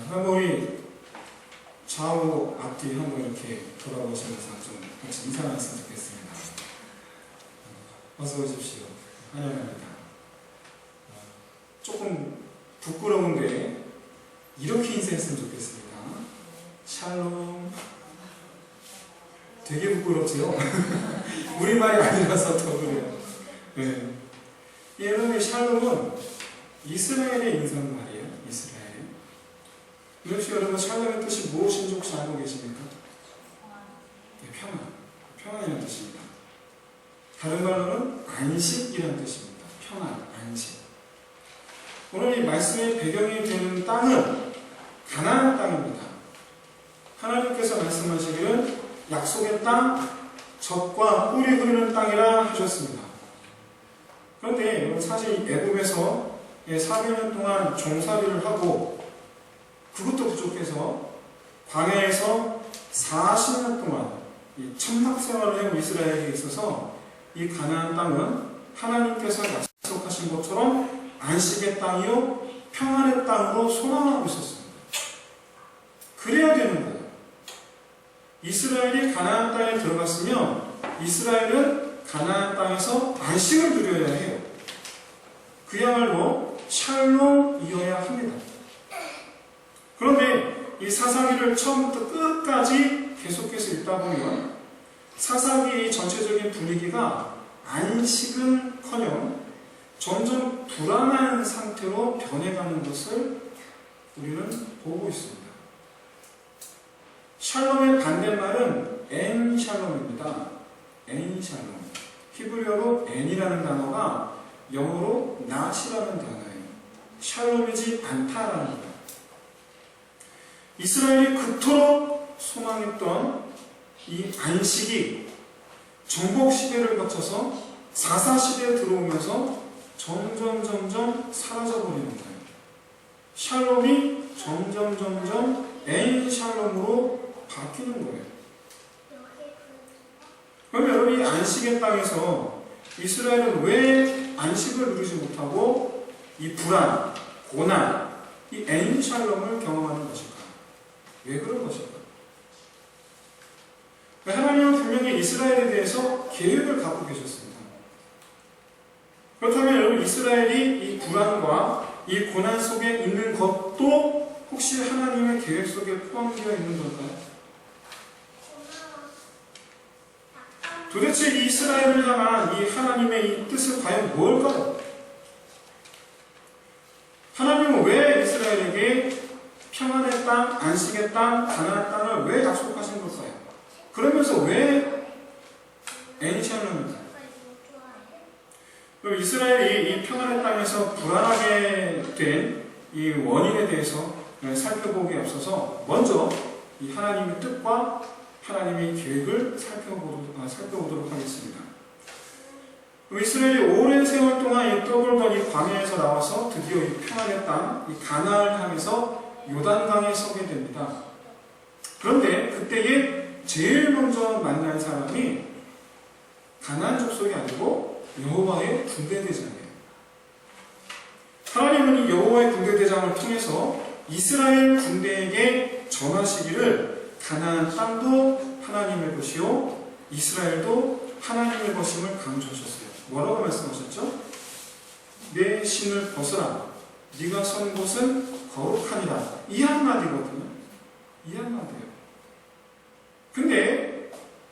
한번 우리 좌우 앞뒤 한번 이렇게 돌아보시면서 좀 같이 인사 나눴으면 좋겠습니다. 어서 오십시오. 환영합니다. 조금 부끄러운데 이렇게 인사했으면 좋겠습니다. 샬롬. 되게 부끄럽죠? 우리말이 아니라서 더 그래요. 네. 여러분, 샬롬은 이스라엘의 인사말이에요. 이스라엘. 혹시 여러분 샬롬의 뜻이 무엇인지 혹시 알고 계십니까? 네, 평안. 평안이라는 뜻입니다. 다른 말로는 안식이라는 뜻입니다. 평안, 안식. 오늘 이 말씀의 배경이 되는 땅은 가나안 땅입니다. 하나님께서 말씀하시기를 약속의 땅, 젖과 꿀이 흐르는 땅이라 하셨습니다. 그런데 사실 애굽에서 400년 동안 종살이를 하고 그것도 부족해서 광야에서 40년 동안 이 천막 생활을 해온 이스라엘에 있어서 이 가나안 땅은 하나님께서 약속하신 것처럼 안식의 땅이요 평안의 땅으로 소망하고 있었습니다. 그래야 되는 거예요. 이스라엘이 가나안 땅에 들어갔으면 이스라엘은 가나안 땅에서 안식을 누려야 해요. 그야말로 샬롬이어야 합니다. 그런데 이 사사기를 처음부터 끝까지 계속해서 읽다 보면 사사기의 전체적인 분위기가 안식은커녕 점점 불안한 상태로 변해가는 것을 우리는 보고 있습니다. 샬롬의 반대말은 엔샬롬입니다. 엔샬롬. 히브리어로 엔이라는 단어가 영어로 낫이라는 단어예요. 샬롬이지 않다라는 거예요. 이스라엘이 그토록 소망했던 이 안식이 정복 시대를 거쳐서 사사 시대에 들어오면서 점점 사라져버리는 거예요. 샬롬이 점점 엔샬롬으로 바뀌는 거예요. 그럼 여러분 이 안식의 땅에서 이스라엘은 왜 안식을 누리지 못하고 이 불안, 고난, 이 엔샬롬을 경험하는 것일까? 왜 그런 것일까? 하나님은 분명히 이스라엘에 대해서 계획을 갖고 계셨습니다. 그렇다면 여러분 이스라엘이 이 불안과 이 고난 속에 있는 것도 혹시 하나님의 계획 속에 포함되어 있는 걸까요? 도대체 이 이스라엘을 향한 이 하나님의 이 뜻은 과연 뭘까요? 하나님은 왜 이스라엘에게 평안의 땅, 안식의 땅, 가나안 땅을 왜 약속하신 걸까요? 그러면서 왜 엔샬롬입니까? 그럼 이스라엘이 이 평안의 땅에서 불안하게 된 이 원인에 대해서 살펴보기에 앞서서 먼저 이 하나님의 뜻과 하나님의 계획을 살펴보도록 하겠습니다. 이스라엘이 오랜 세월 동안 이 떠돌던 이 광야에서 나와서 드디어 이 평안의 땅, 이 가나안을 향해서 요단강에 서게 됩니다. 그런데 그때에 제일 먼저 만난 사람이 가나안 족속이 아니고 여호와의 군대대장이에요. 하나님은 이 여호와의 군대대장을 통해서 이스라엘 군대에게 전하시기를 가나안 땅도 하나님의 것이요 이스라엘도 하나님의 것임을 강조하셨어요. 뭐라고 말씀하셨죠? 내 신을 벗어라. 네가 선 곳은 거룩하니라. 이 한마디거든요. 이 한마디예요. 근데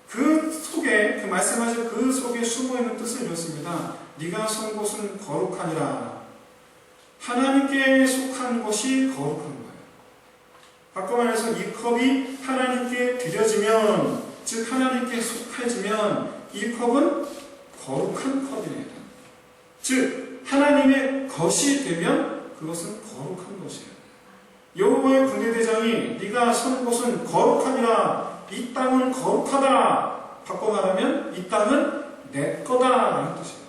그 속에, 그 말씀하신 그 속에 숨어있는 뜻은 이렇습니다. 네가 선 곳은 거룩하니라. 하나님께 속한 것이 거룩한 거예요. 바꿔 말해서 이 컵이 하나님께 드려지면, 즉 하나님께 속해지면 이 컵은 거룩한 컵이에요. 즉 하나님의 것이 되면 그것은 거룩한 것이에요. 여호와의 군대대장이 네가 선 곳은 거룩하니라. 이 땅은 거룩하다. 바꿔 말하면 이 땅은 내 거다라는 뜻이에요.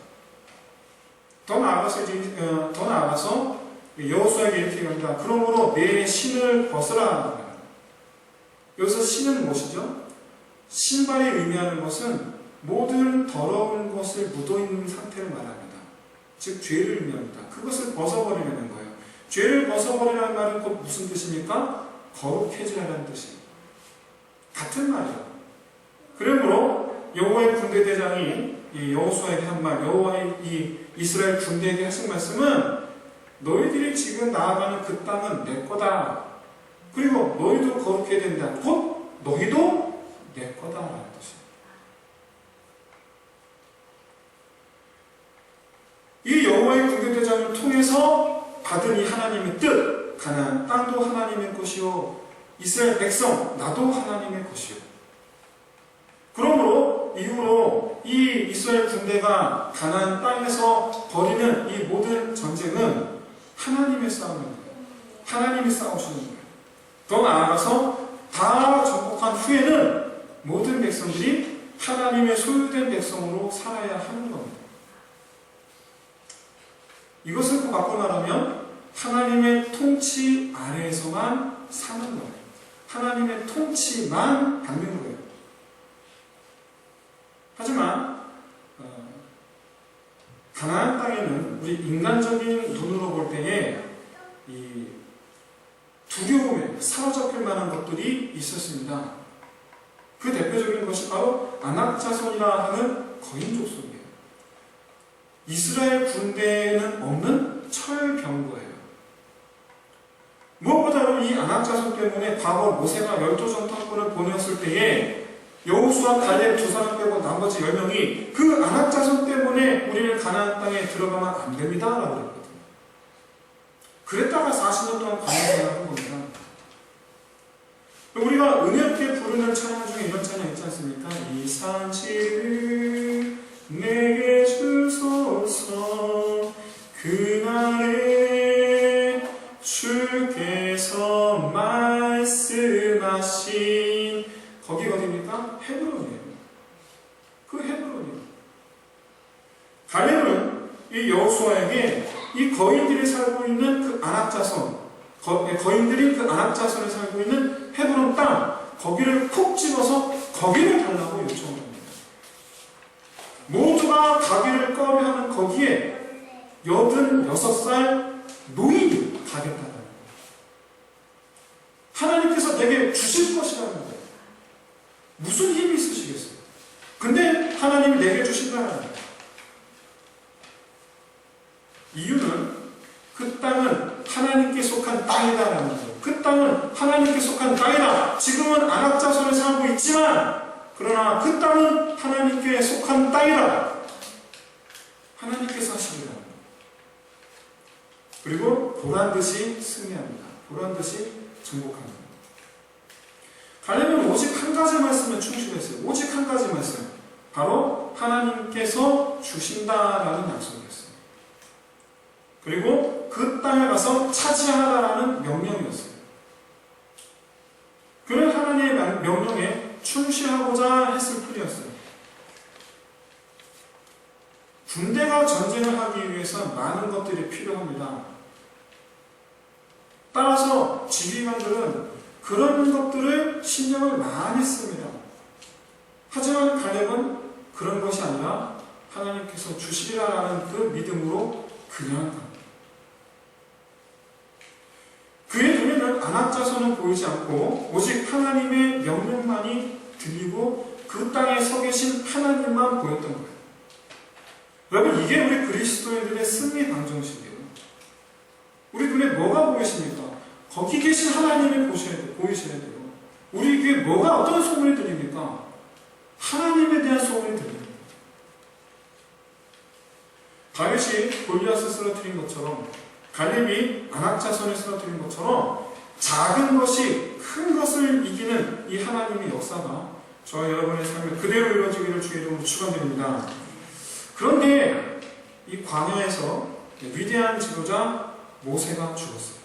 더 나아가서 여호수아에게 이렇게 얘기합니다. 그러므로 내 신을 벗으라. 여기서 신은 무엇이죠? 신발이 의미하는 것은 모든 더러운 것을 묻어있는 상태를 말합니다. 즉 죄를 의미합니다. 그것을 벗어버리려는 거예요. 죄를 벗어버리라는 말은 곧 무슨 뜻입니까? 거룩해지라는 뜻이에요. 같은 말이에요. 그러므로 여호와의 군대대장이 여호수아에게 한 말, 여호와의 이 이스라엘 군대에게 하신 말씀은 너희들이 지금 나아가는 그 땅은 내 거다. 그리고 너희도 거룩해야 된다. 곧 너희도 내 거다라는 뜻이에요. 이 여호와의 군대대장을 통해서 받은 이 하나님의 뜻, 가나안 땅도 하나님의 것이요 이스라엘 백성 나도 하나님의 것이요. 그러므로 이후로 이 이스라엘 군대가 가나안 땅에서 벌이는 이 모든 전쟁은 하나님의 싸움입니다. 하나님이 싸우시는 거예요. 더 나아가서 다 정복한 후에는 모든 백성들이 하나님의 소유된 백성으로 살아야 하는 겁니다. 이것을 꼭 바꿔 말하면 하나님의 통치 아래에서만 사는 거예요. 하나님의 통치만 받는 거예요. 하지만 가나안 땅에는 우리 인간적인 눈으로 볼 때에 이 두려움에 사로잡힐 만한 것들이 있었습니다. 그 대표적인 것이 바로 아낙자손이라 하는 거인 족속이에요. 이스라엘 군대에는 없는 철병거예요. 무엇보다도 이 아낙자손 때문에 과거 모세가 열두 전투군을 보냈을 때에 여호수아 갈렙 두 사람 빼고 나머지 10명이 그 아낙자손 때문에 우리는 가나안 땅에 들어가면 안 됩니다 라고 그랬거든요. 그랬다가 40년 동안 광야생활을 한 겁니다. 우리가 은혜롭게 부르는 찬양 중에 이런 찬양 있지 않습니까? 이 산지를 내게 주소서 그날에 주께서 말씀하신 거기가 어디입니까? 헤브론이에요. 그 헤브론이에요. 갈렙은 이 여호수아에게 이 거인들이 살고 있는 그 아낙자손, 거인들이 그 아낙자손에 살고 있는 헤브론 땅, 거기를 콕 집어서 거기를 달라고 요청합니다. 모두가 가기를 꺼려하는 거기에 86살 노인이 가겠다는 거예요. 하나님께서 내게 주실 것이라는 거예요. 무슨 힘이 있으시겠어요? 근데 하나님이 내게 주신다는 거예요. 이유는 그 땅은 하나님께 속한 땅이다라는 거예요. 그 땅은 하나님께 속한 땅이다. 지금은 아낙자손에 살고 있지만 그러나 그 땅은 하나님께 속한 땅이다. 하나님께서 하십니다. 그리고 보란듯이 승리합니다. 보란듯이 정복합니다. 갈렙은 오직 한 가지 말씀에 충실했어요. 오직 한 가지 말씀. 바로 하나님께서 주신다라는 약속이었어요. 그리고 그 땅에 가서 차지하라라는 명령이었어요. 그는 하나님의 명령에 충실하고자 했을 뿐이었어요. 군대가 전쟁을 하기 위해서 많은 것들이 필요합니다. 따라서 지휘관들은 그런 것들을 신경을 많이 씁니다. 하지만 갈렙은 그런 것이 아니라 하나님께서 주시리라라는 그 믿음으로 그냥 갑니다. 그의 눈에는 아낙자손은 보이지 않고 오직 하나님의 명령만이 들리고 그 땅에 서 계신 하나님만 보였던 거예요. 여러분, 이게 우리 그리스도인들의 승리 방정식이에요. 우리 눈에 뭐가 보이십니까? 거기 계신 하나님이 보이셔야 돼요. 우리 귀에 뭐가 어떤 소문이 들립니까? 하나님에 대한 소문이 들립니다. 다윗이 골리앗을 쓰러뜨린 것처럼, 갈렙이 아낙자손을 쓰러뜨린 것처럼 작은 것이 큰 것을 이기는 이 하나님의 역사가 저와 여러분의 삶에 그대로 이루어지기를 주의 이름으로 축원드립니다. 그런데 이 광야에서 위대한 지도자 모세가 죽었어요.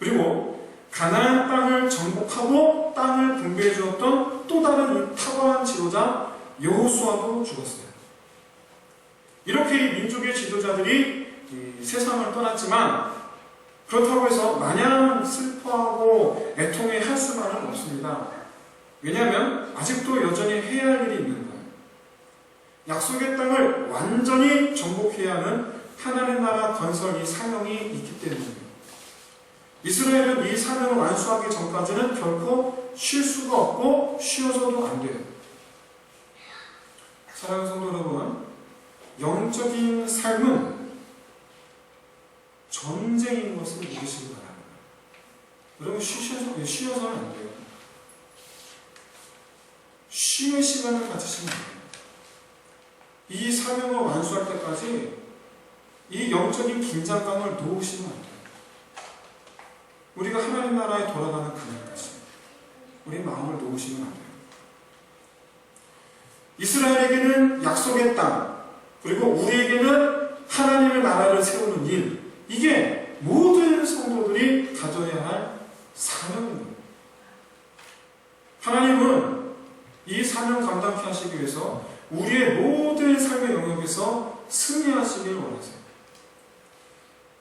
그리고 가나안 땅을 정복하고 땅을 분배해 주었던 또 다른 이 탁월한 지도자 여호수아도 죽었어요. 이렇게 이 민족의 지도자들이 이 세상을 떠났지만 그렇다고 해서 마냥 슬퍼하고 애통해 할 수만은 없습니다. 왜냐하면 아직도 여전히 해야 할 일이 있는 거예요. 약속의 땅을 완전히 정복해야 하는 하나님 나라 건설 이 사명이 있기 때문입니다. 이스라엘은 이 사명을 완수하기 전까지는 결코 쉴 수가 없고 쉬어서도 안 돼요. 사랑하는 성도 여러분, 영적인 삶은 전쟁인 것을 믿으시기 바랍니다. 여러분 쉬어서는 안 돼요. 쉼의 시간을 가지시면 안 돼요. 이 사명을 완수할 때까지 이 영적인 긴장감을 놓으시면 안 돼요. 우리가 하나님 나라에 돌아가는 그날까지 우리 마음을 놓으시면 안 돼요. 이스라엘에게는 약속의 땅, 그리고 우리에게는 하나님의 나라를 세우는 일, 이게 모든 성도들이 가져야 할 사명입니다. 하나님은 이 사명 감당케 하시기 위해서 우리의 모든 삶의 영역에서 승리하시길 원하세요.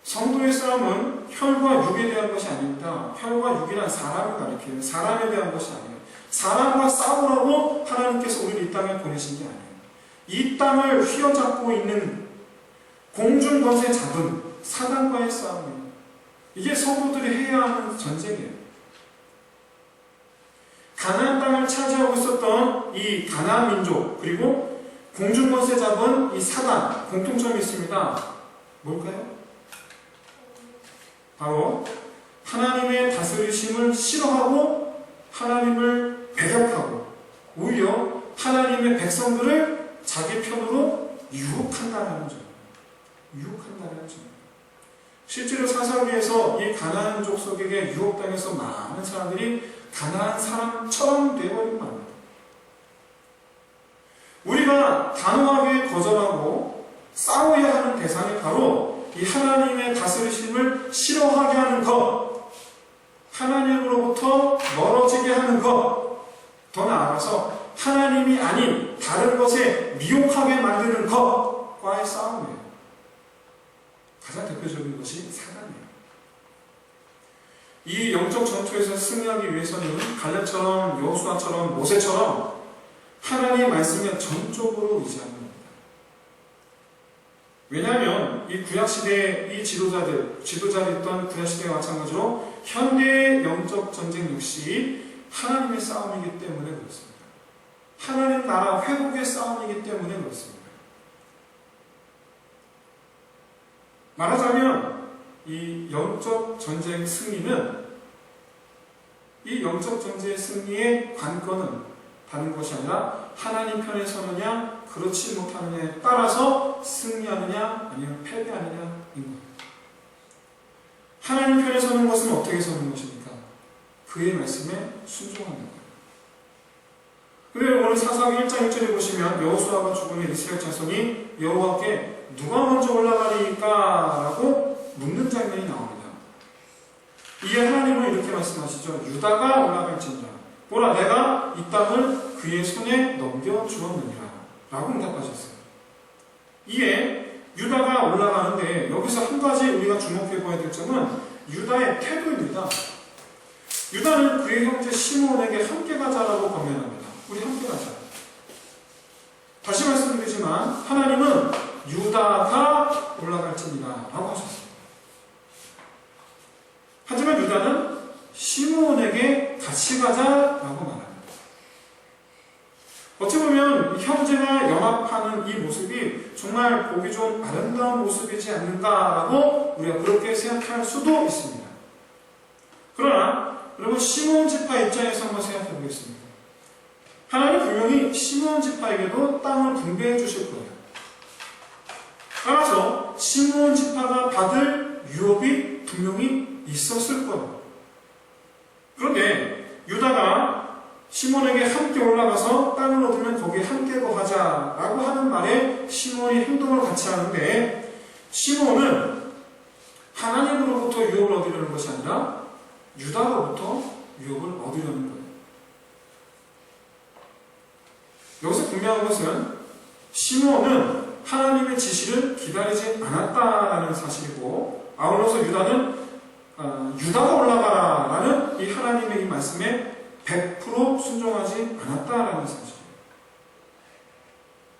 성도의 싸움은 혈과 육에 대한 것이 아닙니다. 혈과 육이란 사람을 가리켜요. 사람에 대한 것이 아니에요. 사람과 싸우라고 하나님께서 우리를 이 땅에 보내신 게 아니에요. 이 땅을 휘어잡고 있는 공중권세 잡은 사단과의 싸움이에요. 이게 성도들이 해야 하는 전쟁이에요. 가나안 땅을 차지하고 있었던 이 가나안 민족, 그리고 공중권세 잡은 이 사단, 공통점이 있습니다. 뭘까요? 바로 하나님의 다스리심을 싫어하고 하나님을 배격하고 오히려 하나님의 백성들을 자기 편으로 유혹한다는 점. 유혹한다는 점. 실제로 사사기에서 이 가나안 족속에게 유혹당해서 많은 사람들이 가나안 사람처럼 되어버린 말입니다. 우리가 단호하게 거절하고 싸워야 하는 대상이 바로 이 하나님의 다스리심을 싫어하게 하는 것, 하나님으로부터 멀어지게 하는 것, 더 나아가서 하나님이 아닌 다른 것에 미혹하게 만드는 것과의 싸움이에요. 가장 대표적인 것이 사단이에요. 이 영적 전투에서 승리하기 위해서는 갈렙처럼 여호수아처럼 모세처럼 하나님의 말씀에 전적으로 의지하는 겁니다. 왜냐하면 이 구약시대의 이 지도자였던 구약시대와 마찬가지로 현대의 영적 전쟁 역시 하나님의 싸움이기 때문에 그렇습니다. 하나님 나라 회복의 싸움이기 때문에 그렇습니다. 말하자면 이 영적 전쟁 승리는 이 영적 전쟁의 승리의 관건은 다른 것이 아니라 하나님 편에 서느냐 그렇지 못하느냐에 따라서 승리하느냐 아니면 패배하느냐인 겁니다. 하나님 편에 서는 것은 어떻게 서는 것입니까? 그의 말씀에 순종하는 거예요. 그래서 오늘 사사기 1장 1절에 보시면 여호수아가 죽으면 이스라엘 자손이 여호와께 누가 먼저 올라가리까? 라고 묻는 장면이 나옵니다. 이에 하나님은 이렇게 말씀하시죠. 유다가 올라갈지니라. 보라 내가 이 땅을 그의 손에 넘겨주었느니라 라고 응답하셨어요. 이에 유다가 올라가는데 여기서 한 가지 우리가 주목해 봐야 될 점은 유다의 태도입니다. 유다는 그의 형제 시므온에게 함께 가자라고 권면합니다. 우리 함께 가자. 다시 말씀드리지만 하나님은 유다가 올라갈지니라 라고 하셨습니다. 하지만 유다는 시므온에게 같이 가자라고 말합니다. 어찌 보면 형제가 연합하는 이 모습이 정말 보기 좋은 아름다운 모습이지 않는가라고 우리가 그렇게 생각할 수도 있습니다. 그러나 여러분 시므온 지파 입장에서 한번 생각해 보겠습니다. 하나님 분명히 시므온 지파에게도 땅을 분배해 주실 거예요. 따라서 시므온 지파가 받을 유업이 분명히 있었을 거예요. 그런데 유다가 시몬에게 함께 올라가서 땅을 얻으면 거기에 함께 거하자라고 하는 말에 시몬이 행동을 같이 하는데 시몬은 하나님으로부터 유업을 얻으려는 것이 아니라 유다로부터 유업을 얻으려는 거예요. 여기서 분명한 것은 시몬은 하나님의 지시를 기다리지 않았다라는 사실이고 아울러서 유다는 유다가 올라가라라는 이 하나님의 이 말씀에 100% 순종하지 않았다라는 사실이에요.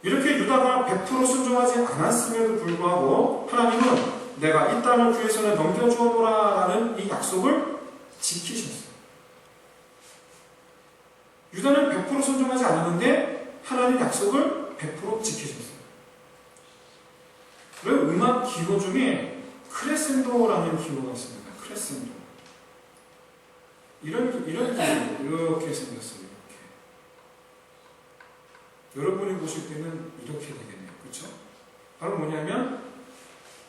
이렇게 유다가 100% 순종하지 않았음에도 불구하고 하나님은 내가 이 땅을 그의 손에 넘겨주어노라 라는 이 약속을 지키셨어요. 유다는 100% 순종하지 않았는데 하나님 약속을 100% 지키셨어요. 그리고 음악 기호 중에 크레센도라는 기호가 있습니다. 크레센도. 이런 기호, 이렇게 생겼어요. 이렇게. 여러분이 보실 때는 이렇게 되겠네요. 그렇죠? 바로 뭐냐면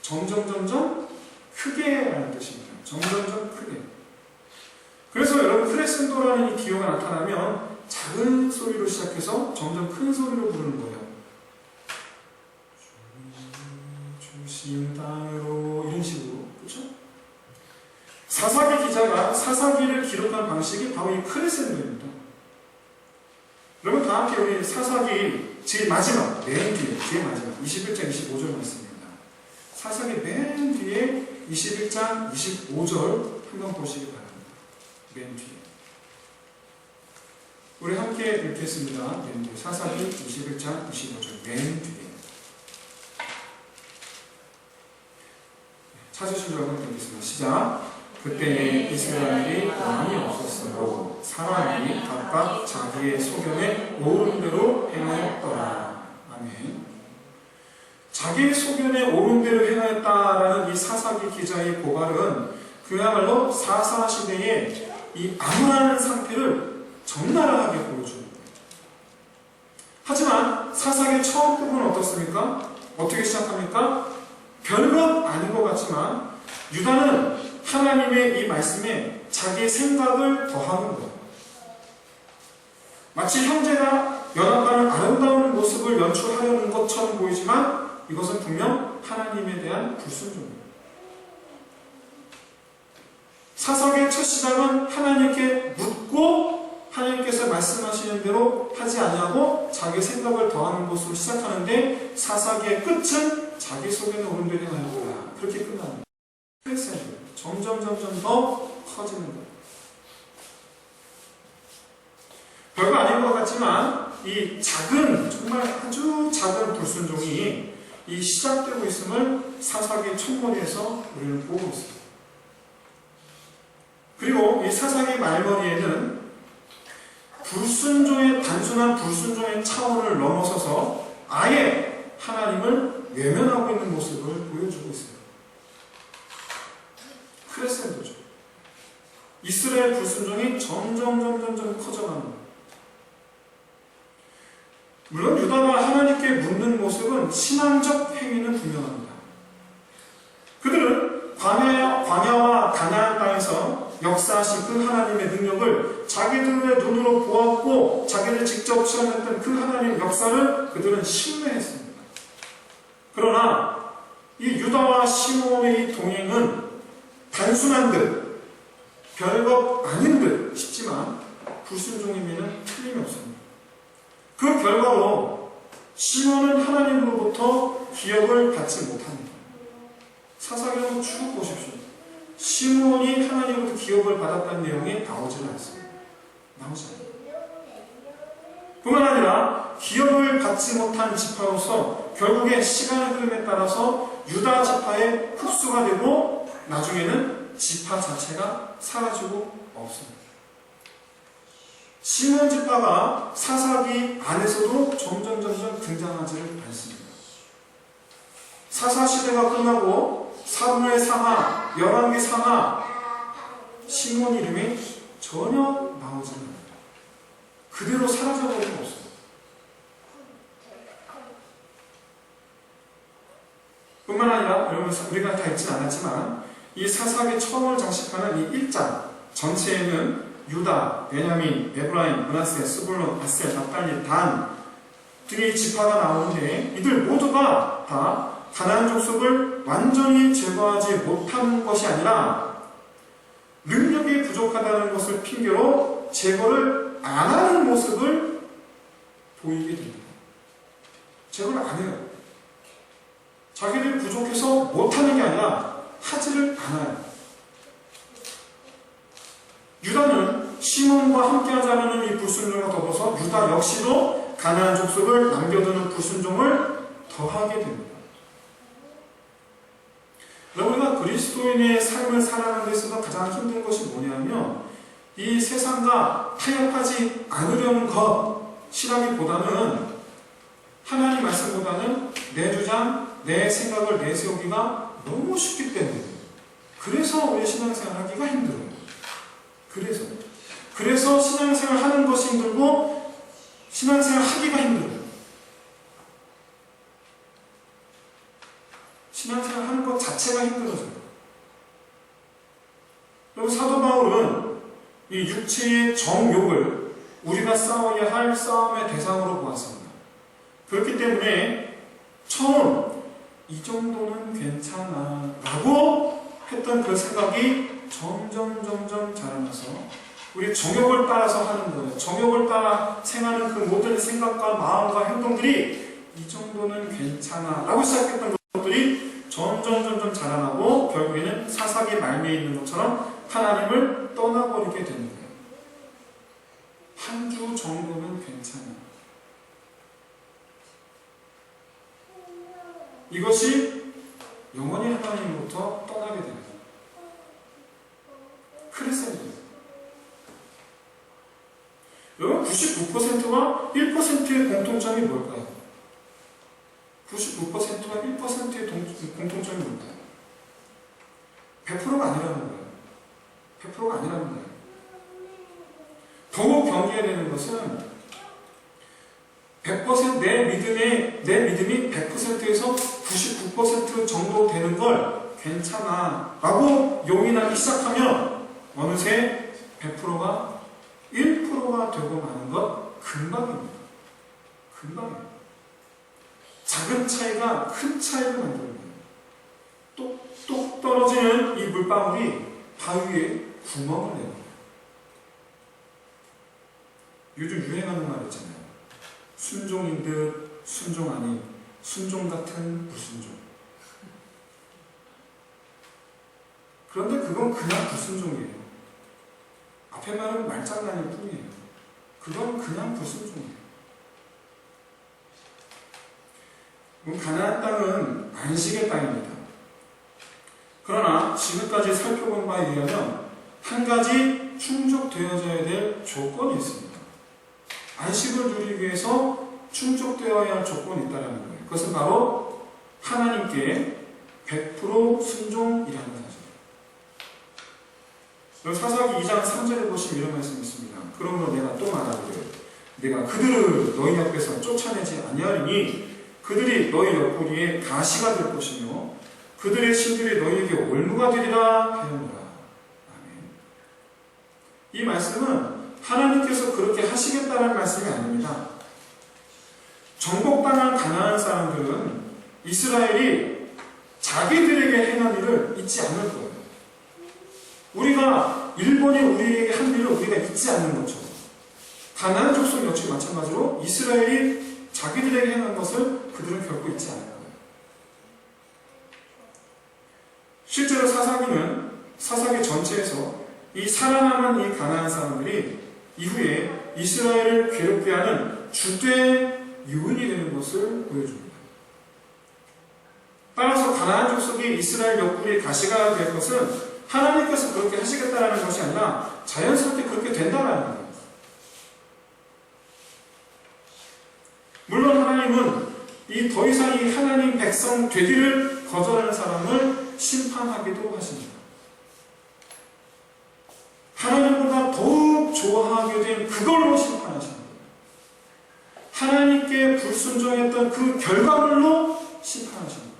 점점 크게 라는 뜻입니다. 점점 크게. 그래서 여러분 크레센도라는 이 기호가 나타나면 작은 소리로 시작해서 점점 큰 소리로 부르는 거예요. 주신 땅으로 이런 식으로. 그렇죠? 사사기 기자가 사사기를 기록한 방식이 바로 이 크레센도입니다. 여러분 다 함께 우리 사사기 제일 마지막 맨 뒤에 제일 마지막 21장 25절 말씀입니다. 사사기 맨 뒤에 21장 25절 한번 보시기 바랍니다. 맨 뒤에 우리 함께 읽겠습니다. 맨 뒤에 사사기 21장 25절 맨 뒤에 찾으신 줄 알고 읽겠습니다. 시작. 그때에 이스라엘이 왕이 없었으므로 사람이 각각 자기의 소견에 옳은 대로 행하였더라. 아멘. 자기의 소견에 옳은 대로 행하였다라는 이 사사기 기자의 고발은 그야말로 사사 시대의 이 암울한 상태를 적나라하게 보여줍니다. 하지만 사사기 처음 부분은 어떻습니까? 어떻게 시작합니까? 별것 아닌 것 같지만 유다는 하나님의 이 말씀에 자기의 생각을 더하는 거예요. 마치 형제가 연합하는 아름다운 모습을 연출하려는 것처럼 보이지만 이것은 분명 하나님에 대한 불순종이에요. 사사기의 첫 시작은 하나님께 묻고 하나님께서 말씀하시는 대로 하지 아니하고 자기 생각을 더하는 것으로 시작하는데 사사기의 끝은 자기 속에는 옳은 대로 행하는 거야. 그렇게 끝납니다. 그래서 점점 더 커지는 거예요. 별거 아닌 것 같지만 이 작은 정말 아주 작은 불순종이 이 시작되고 있음을 사사기 첫머리에서 우리는 보고 있습니다. 그리고 이 사사기 말머리에는 불순종의 단순한 불순종의 차원을 넘어서서 아예 하나님을 외면하고 있는 모습을 보여주고 있습니다. 크레센도죠. 이스라엘 불순종이 점점 커져가는 거예요. 물론 유다가 하나님께 묻는 모습은 신앙적 행위는 분명합니다. 그들은 광야와 가나안 땅에서 역사하신 그 하나님의 능력을 자기들의 눈으로 보았고 자기들 직접 체험했던 그 하나님의 역사를 그들은 신뢰했습니다. 그러나 이 유다와 시므온의 동행은 단순한 듯 별것 아닌 듯 싶지만 불순종임에는 틀림이 없습니다. 그 결과로 시므온은 하나님으로부터 기업을 받지 못합니다. 사사기를 쭉 보십시오. 시므온이 하나님으로부터 기업을 받았다는 내용이 나오지 않습니다. 나오지 않아요. 뿐만 아니라 기업을 받지 못한 지파로서 결국에 시간의 흐름에 따라서 유다 지파에 흡수가 되고 나중에는 지파 자체가 사라지고 없습니다. 시므온 지파가 사사기 안에서도 점점 등장하지를 않습니다. 사사 시대가 끝나고 사무엘 상하, 열왕기 상하 시므온 이름이 전혀 나오지 않습니다. 그대로 사라져버리고 없습니다. 뿐만 아니라 여러분 우리가 다 읽진 않았지만 이 사사기 처음을 장식하는 이 1장 전체에는 유다, 베냐민, 에브라임, 므낫세, 스불론, 아셀, 납달리, 단 등의 지파가 나오는데 이들 모두가 다 가나안 족속을 완전히 제거하지 못하는 것이 아니라 능력이 부족하다는 것을 핑계로 제거를 안 하는 모습을 보이게 됩니다. 제거를 안 해요. 자기들이 부족해서 못하는 게 아니라 하지를 않아요. 유다는 시몬과 함께하자는 이 불순종과 더불어서 유다 역시도 가나안 족속을 남겨두는 불순종을 더하게 됩니다. 우리가 그리스도인의 삶을 살아가는 데 있어서 가장 힘든 것이 뭐냐면 이 세상과 타협하지 않으려는 것이라기보다는 하나님 말씀보다는 내 주장, 내 생각을 내세우기가 너무 쉽기 때문에 그래서 우리 신앙생활 하기가 힘들어요. 그래서 신앙생활 하는 것이 힘들고 신앙생활 하기가 힘들어요. 신앙생활 하는 것 자체가 힘들어져요. 그리고 사도 바울은 이 육체의 정욕을 우리가 싸워야 할 싸움의 대상으로 보았습니다. 그렇기 때문에 처음 이 정도는 괜찮아 라고 했던 그 생각이 점점 자라나서 우리 정욕을 따라서 하는 거예요. 정욕을 따라 생하는 그 모든 생각과 마음과 행동들이 이 정도는 괜찮아 라고 시작했던 것들이 점점 자라나고 결국에는 사사기에 말미에 있는 것처럼 하나님을 떠나버리게 되는 거예요. 한 주 정도는 괜찮아. 이것이 영원히 하나님으로부터 떠나게 됩니다. 크리스천입니다. 여러분 99%와 1%의 공통점이 뭘까요? 99%와 1%의 공통점이 뭘까요? 100%가 아니라는 거예요. 100%가 아니라는 거예요. 더욱 경계해야 되는 것은 100% 내 믿음이 100%에서 99% 정도 되는 걸 괜찮아 라고 용인하기 시작하면 어느새 100%가 1%가 되고 마는 것 금방입니다. 작은 차이가 큰 차이를 만듭니다. 똑똑 떨어지는 이 물방울이 바위에 구멍을 내요. 요즘 유행하는 말 있잖아요. 순종인 듯 순종 아닌 순종 같은 불순종. 그런데 그건 그냥 불순종이에요. 앞에 말은 말장난일 뿐이에요. 그건 그냥 불순종이에요. 가나안 땅은 안식의 땅입니다. 그러나 지금까지 살펴본 바에 의하면 한 가지 충족되어져야 될 조건이 있습니다. 안식을 누리기 위해서 충족되어야 할 조건이 있다는 거예요. 그것은 바로 하나님께 100% 순종이라는 사실. 사사기 2장 3절에 보시면 이런 말씀이 있습니다. 그러므로 내가 또 말하기를 내가 그들을 너희 앞에서 쫓아내지 아니하리니 그들이 너희 옆구리에 가시가 될 것이며 그들의 신들이 너희에게 올무가 되리라 하였노라. 아멘. 이 말씀은 하나님께서 그렇게 하시겠다는 말씀이 아닙니다. 정복당한 가나안 사람들은 이스라엘이 자기들에게 행한 일을 잊지 않을 거예요. 우리가 일본이 우리에게 한 일을 우리가 잊지 않는 것처럼 가나안 족속 역시 마찬가지로 이스라엘이 자기들에게 행한 것을 그들은 결코 잊지 않을 거예요. 실제로 사사기 전체에서 이 살아남은 이 가나안 사람들이 이후에 이스라엘을 괴롭게 하는 주된 요인이 되는 것을 보여줍니다. 따라서 가나안 족속이 이스라엘 옆구리에 가시가 될 것은 하나님께서 그렇게 하시겠다는 것이 아니라 자연스럽게 그렇게 된다는 거예요. 물론 하나님은 이 더 이상 이 하나님 백성 되기를 거절하는 사람을 심판하기도 하십니다. 하나님보다 더욱 좋아하게 된 그걸로 심판하십니다. 하나님께 불순종했던 그 결과물로 심판하십니다.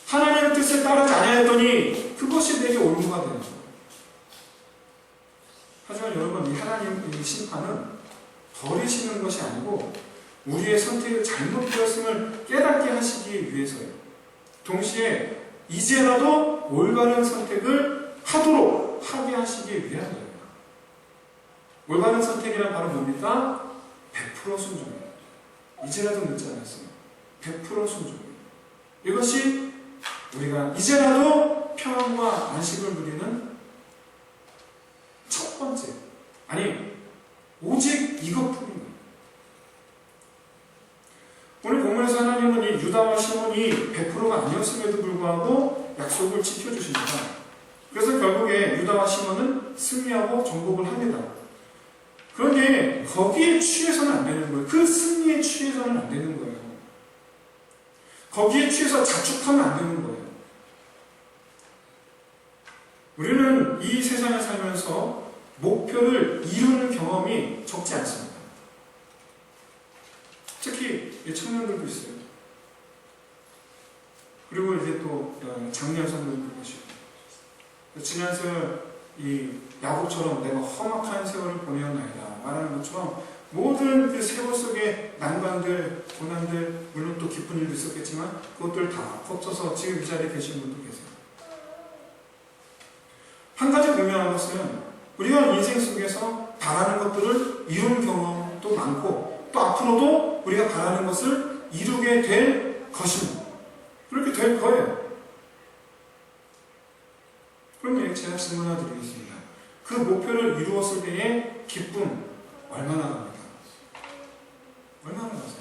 하나님의 뜻을 따르지 아니하였더니 그것이 내게 올무가 되는 거예요. 하지만 여러분, 이 하나님의 심판은 버리시는 것이 아니고 우리의 선택이 잘못되었음을 깨닫게 하시기 위해서요. 동시에 이제라도 올바른 선택을 하게 하시기 위한 거예요. 올바른 선택이란 바로 뭡니까? 100% 순종이에요. 이제라도 늦지 않았어요. 100% 순종이에요. 이것이 우리가 이제라도 평안과 안식을 누리는 첫 번째, 아니 오직 이것뿐입니다. 오늘 본문에서 하나님은 이 유다와 시몬이 100%가 아니었음에도 불구하고 약속을 지켜주십니다. 그래서 결국에 유다와 시몬은 승리하고 정복을 합니다. 그런데 거기에 취해서는 안 되는 거예요. 그 승리에 취해서는 안 되는 거예요. 거기에 취해서 자축하면 안 되는 거예요. 우리는 이 세상에 살면서 목표를 이루는 경험이 적지 않습니다. 특히 청년들도 있어요. 그리고 이제 또 장년 성도들도 계시고, 지난 세월 이 야곱처럼 내가 험악한 세월을 보내었나이다 말하는 것처럼 모든 그 세월 속의 난관들, 고난들, 물론 또 기쁜 일도 있었겠지만 그것들 다 거쳐서 지금 이 자리에 계신 분도 계세요. 한 가지 분명한 것은 우리가 인생 속에서 바라는 것들을 이룬 경험도 많고 또 앞으로도 우리가 바라는 것을 이루게 될 것입니다. 그렇게 될 거예요. 그럼 제가 질문 하나 드리겠습니다. 그 목표를 이루었을 때의 기쁨 얼마나 갑니까? 얼마나 가세요?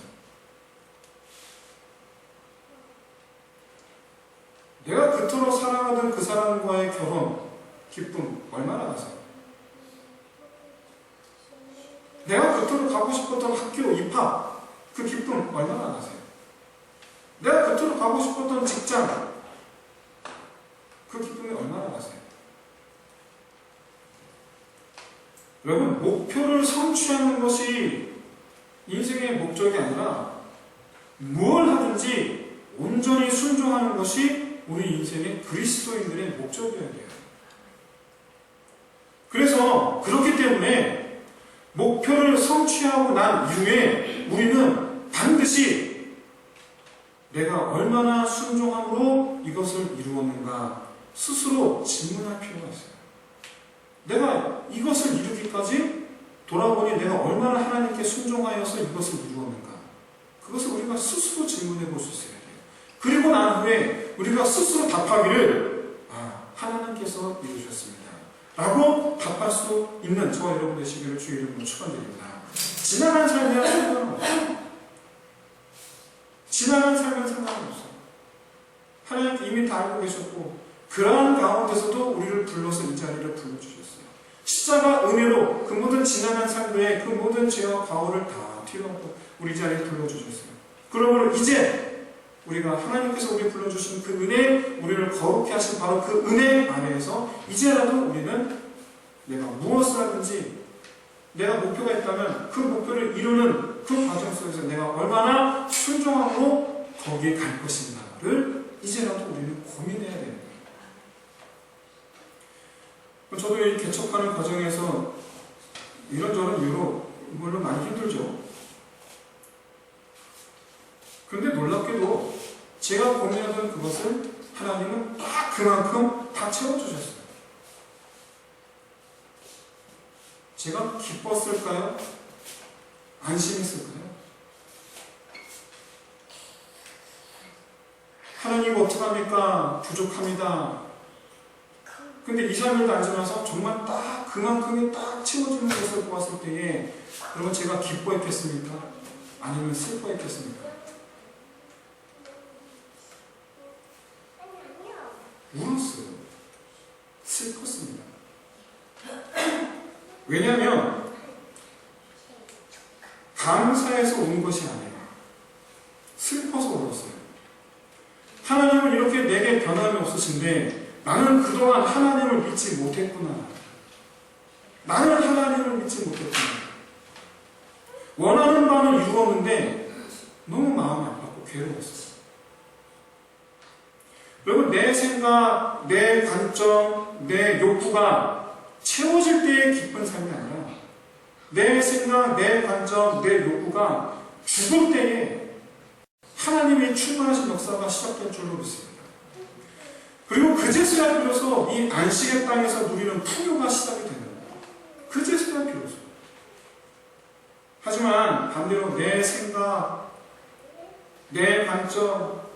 내가 그토록 사랑하던 그 사람과의 결혼 기쁨 얼마나 가세요? 내가 그토록 가고 싶었던 학교 입학 그 기쁨 얼마나 가세요? 내가 그토록 가고 싶었던 직장 그 기쁨이 얼마나 가세요? 여러분, 목표를 성취하는 것이 인생의 목적이 아니라 무엇을 하든지 온전히 순종하는 것이 우리 인생의 그리스도인들의 목적이어야 돼요. 그래서 그렇기 때문에 목표를 성취하고 난 이후에 우리는 반드시 내가 얼마나 순종함으로 이것을 이루었는가 스스로 질문할 필요가 있어요. 내가 이것을 이루기까지 돌아보니 내가 얼마나 하나님께 순종하여서 이것을 이루었는가 그것을 우리가 스스로 질문해 볼 수 있어야 돼요. 그리고 난 후에 우리가 스스로 답하기를 하나님께서 이루셨습니다 라고 답할 수 있는 저와 여러분 되시기를 주의 이름으로 축원드립니다. 지나간 삶이야 상관없어요. 지나간 삶은 상관없어요. 하나님 이미 다 알고 계셨고 그러한 가운데서도 우리를 불러서 이 자리를 불러주셨어요. 십자가 은혜로 그 모든 지나간 삶들의 그 모든 죄와 과오를 다 뒤로하고 우리 자리에 불러주셨어요. 그러므로 이제 우리가 하나님께서 우리 불러주신 그 은혜, 우리를 거룩히 하신 바로 그 은혜 안에서 이제라도 우리는 내가 무엇을 하든지 내가 목표가 있다면 그 목표를 이루는 그 과정 속에서 내가 얼마나 순종함으로 거기에 갈 것인가를 이제라도 우리는 고민해야 됩니다. 저도 이 개척하는 과정에서 이런저런 이유로 물론 많이 힘들죠. 그런데 놀랍게도 제가 고민하던 그것을 하나님은 딱 그만큼 다 채워주셨어요. 제가 기뻤을까요? 안심했을까요? 하나님 어떡합니까? 부족합니다. 근데 2, 3일도 안 지나서 정말 딱 그만큼이 딱 채워주는 것을 보았을 때에 여러분 제가 기뻐했겠습니까? 아니면 슬퍼했겠습니까? 울었어요. 슬펐습니다. 왜냐하면 감사해서 온 것이 아니라 슬퍼서 울었어요. 하나님은 이렇게 내게 변함이 없으신데 나는 그동안 하나님을 믿지 못했구나. 나는 하나님을 믿지 못했구나. 원하는 바는 이루었는데 너무 마음이 아팠고 괴로웠어요. 여러분 내 생각, 내 관점, 내 욕구가 채워질 때의 기쁜 삶이 아니라 내 생각, 내 관점, 내 욕구가 죽을 때에 하나님의 충만하신 역사가 시작될 줄로 믿습니다. 그리고 그제서야 비로소 이 안식의 땅에서 누리는 풍요가 시작이 되는 거예요. 그제서야 비로소. 하지만 반대로 내 생각, 내 관점,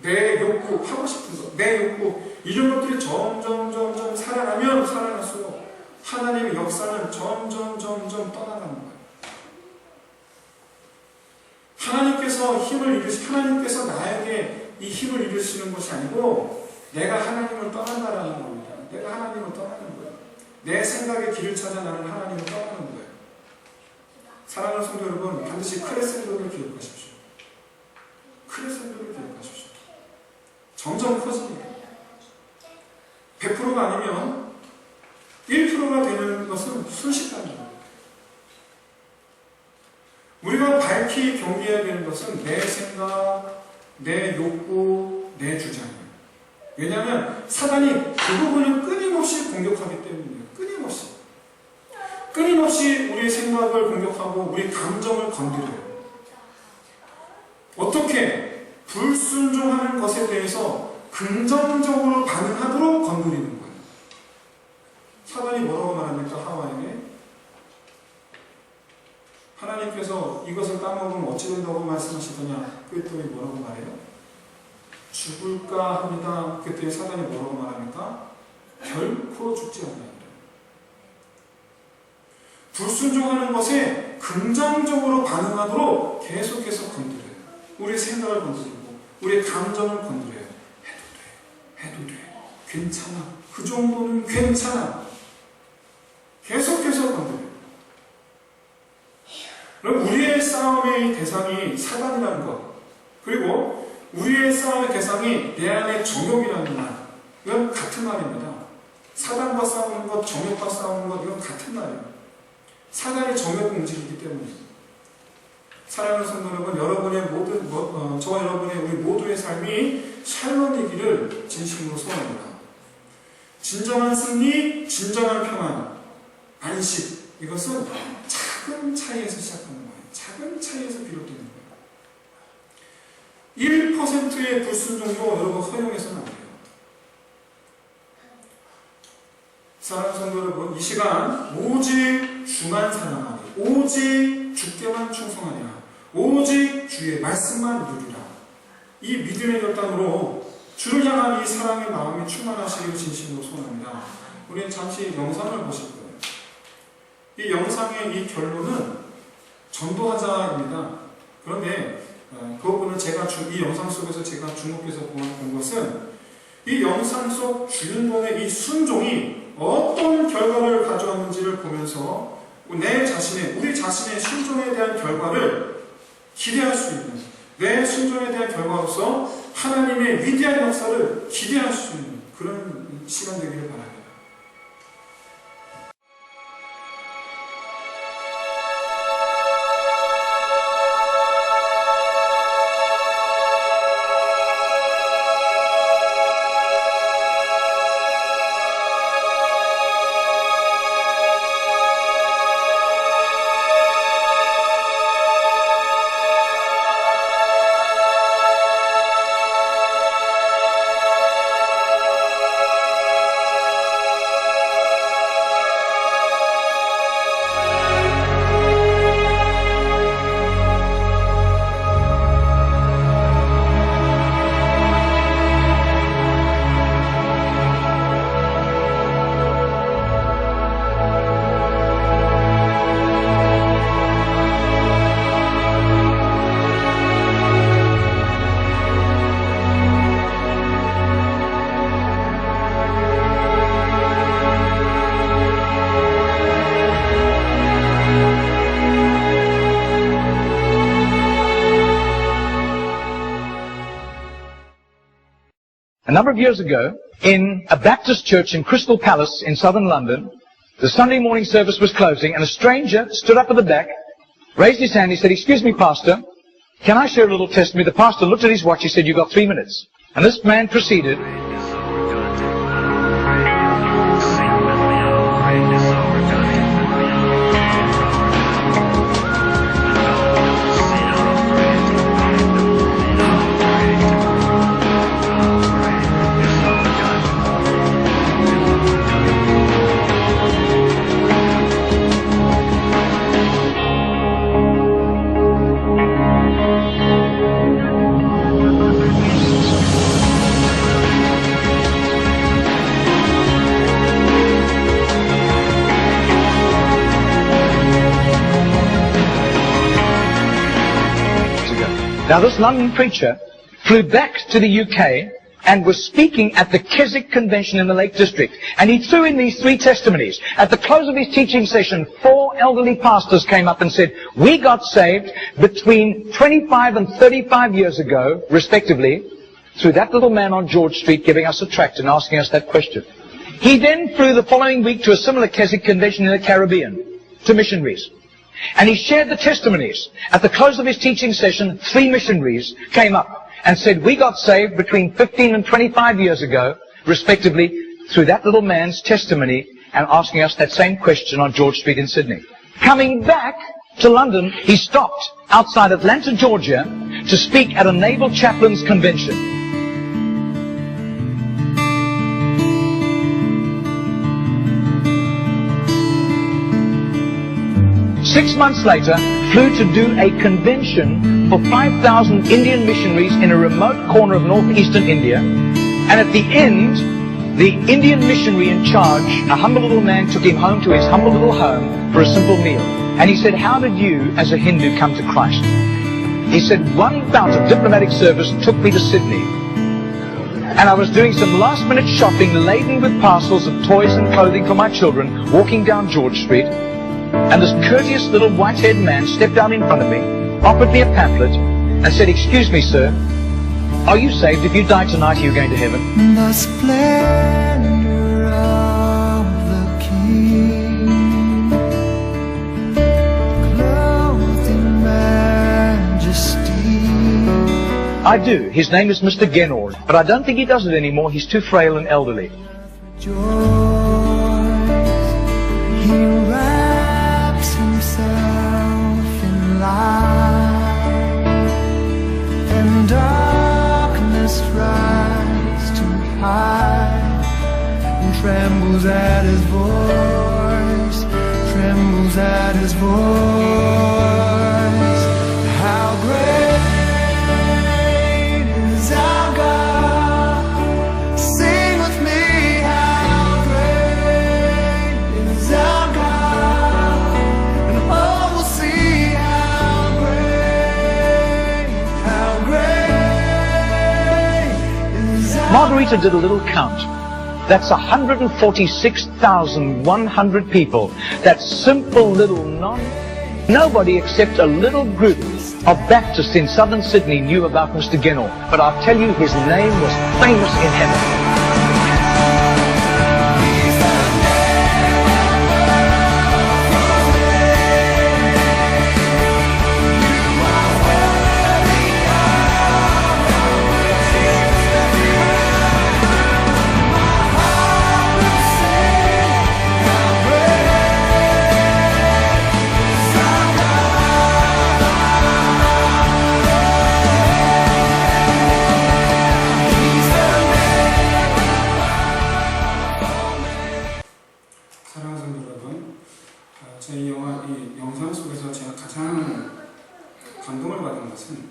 내 욕구, 하고 싶은 것, 내 욕구 이런 것들이 점점 살아나면 살아날수록 하나님의 역사는 점점 떠나가는 거예요. 하나님께서 하나님께서 나에게 이 힘을 이루시는 것이 아니고 내가 하나님을 떠난다라는 겁니다. 내가 하나님을 떠나는 거예요. 내 생각의 길을 찾아 나는 하나님을 떠나는 거예요. 사랑하는 성도 여러분, 반드시 크레센도를 기억하십시오. 크레센도를 기억하십시오. 점점 커집니다. 100%가 아니면 1%가 되는 것은 순식간입니다. 우리가 밝히 경계해야 되는 것은 내 생각, 내 욕구, 내 주장이에요. 왜냐하면 사단이 그 부분을 끊임없이 공격하기 때문이에요. 끊임없이 우리의 생각을 공격하고 우리 감정을 건드려요. 어떻게? 불순종하는 것에 대해서 긍정적으로 반응하도록 건드리는 거예요. 사단이 뭐라고 말합니까? 하와에게 하나님께서 이것을 따먹으면 어찌 된다고 말씀하시더냐? 그랬더니 뭐라고 말해요? 죽을까 합니다. 그때 사단이 뭐라고 말합니까? 결코 죽지 않는다. 불순종하는 것에 긍정적으로 반응하도록 계속해서 건드려요. 우리의 생각을 건드리고 우리의 감정을 건드려요. 해도 돼. 괜찮아. 그 정도는 괜찮아. 계속해서 건드려요. 그럼 우리의 싸움의 대상이 사단이라는 것, 그리고 우리의 싸움의 대상이 내 안의 정욕이라는 말, 이건 같은 말입니다. 사단과 싸우는 것, 정욕과 싸우는 것, 이건 같은 말이에요. 사단이 정욕을 움직이기 때문입니다. 사랑하는 성도 여러분, 저와 여러분의 우리 모두의 삶이 샬롬이기를 진심으로 소원합니다. 진정한 승리, 진정한 평안, 안식, 이것은 작은 차이에서 시작하는 거예요. 작은 차이에서 비롯되는 거예요. 1%의 불순종도 여러분 허용해서는 안 돼요. 사랑하는 성도 여러분, 이 시간 오직 주만 사랑하리, 오직 주께만 충성하리라, 오직 주의 말씀만 누리라. 이 믿음의 결단으로 주를 향한 이 사랑의 마음이 충만하시기를 진심으로 소원합니다. 우리는 잠시 영상을 보실 거예요. 이 영상의 이 결론은 전도하자입니다. 그런데 그것보다는 이 영상 속에서 제가 주목해서 본 것은 이 영상 속 주인공의 이 순종이 어떤 결과를 가져왔는지를 보면서 우리 자신의 순종에 대한 결과를 기대할 수 있는, 내 순종에 대한 결과로서 하나님의 위대한 역사를 기대할 수 있는 그런 시간 되기를 바랍니다. A number of years ago, in a Baptist church in Crystal Palace in southern London, the Sunday morning service was closing, and a stranger stood up at the back, raised his hand, he said, "Excuse me, Pastor, can I share a little testimony?" The pastor looked at his watch, he said, "You've got 3 minutes." And this man proceeded, Now this London preacher flew back to the UK and was speaking at the Keswick Convention in the Lake District. And he threw in these 3 testimonies. At the close of his teaching session, 4 elderly pastors came up and said, we got saved between 25 and 35 years ago, respectively, through that little man on George Street giving us a tract and asking us that question. He then flew the following week to a similar Keswick Convention in the Caribbean, to missionaries. And he shared the testimonies. At the close of his teaching session, 3 missionaries came up and said, we got saved between 15 and 25 years ago, respectively, through that little man's testimony and asking us that same question on George Street in Sydney. Coming back to London, he stopped outside Atlanta, Georgia, to speak at a naval chaplains convention. 6 months later, flew to do a convention for 5,000 Indian missionaries in a remote corner of northeastern India. And at the end, the Indian missionary in charge, a humble little man, took him home to his humble little home for a simple meal. And he said, how did you, as a Hindu, come to Christ? He said, one bout of diplomatic service took me to Sydney. And I was doing some last-minute shopping laden with parcels of toys and clothing for my children, walking down George Street. And this courteous little white-haired man stepped down in front of me, offered me a pamphlet, and said, excuse me, sir, are you saved? If you die tonight, are you going to heaven? The splendor of the King, clothed in majesty. I do. His name is Mr. Genord, but I don't think he does it anymore. He's too frail and elderly. Joy, he wraps himself in light, and darkness rise too high, and trembles at his voice, trembles at his voice. How great is our God? Sing with me, how great is our God? And all will see how great is our Margarita did a little count. That's 146,100 people. That simple little nobody except a little group of Baptists in southern Sydney knew about Mr. Genord. But I'll tell you, his name was famous in heaven. 사랑하는 성도 여러분, 제 영화 이 영상 속에서 제가 가장 감동을 받은 것은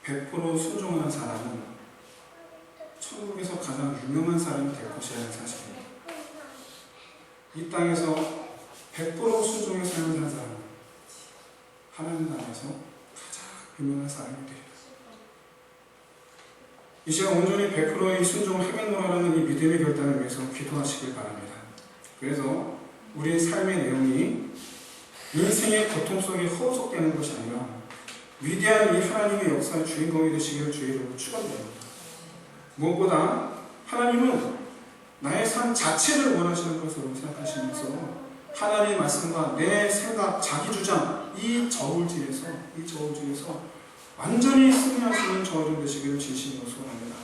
100% 순종하는 사람은 천국에서 가장 유명한 사람이 될 것이라는 사실입니다. 이 땅에서 100% 순종해서 사는 사람은 하나님 나라에서 가장 유명한 사람이 됩니다. 이 시간 온전히 100%의 순종을 하겠노라는 이 믿음의 결단을 위해서 기도하시길 바랍니다. 그래서 우리의 삶의 내용이 인생의 고통 속에 허우적대는 것이 아니라 위대한 이 하나님의 역사의 주인공이 되시기를 주의로 축원드립니다. 무엇보다 하나님은 나의 삶 자체를 원하시는 것으로 생각하시면서 하나님의 말씀과 내 생각, 자기 주장, 이 저울질에서 완전히 승리할 수 있는 저울이 되시기를 진심으로 소원합니다.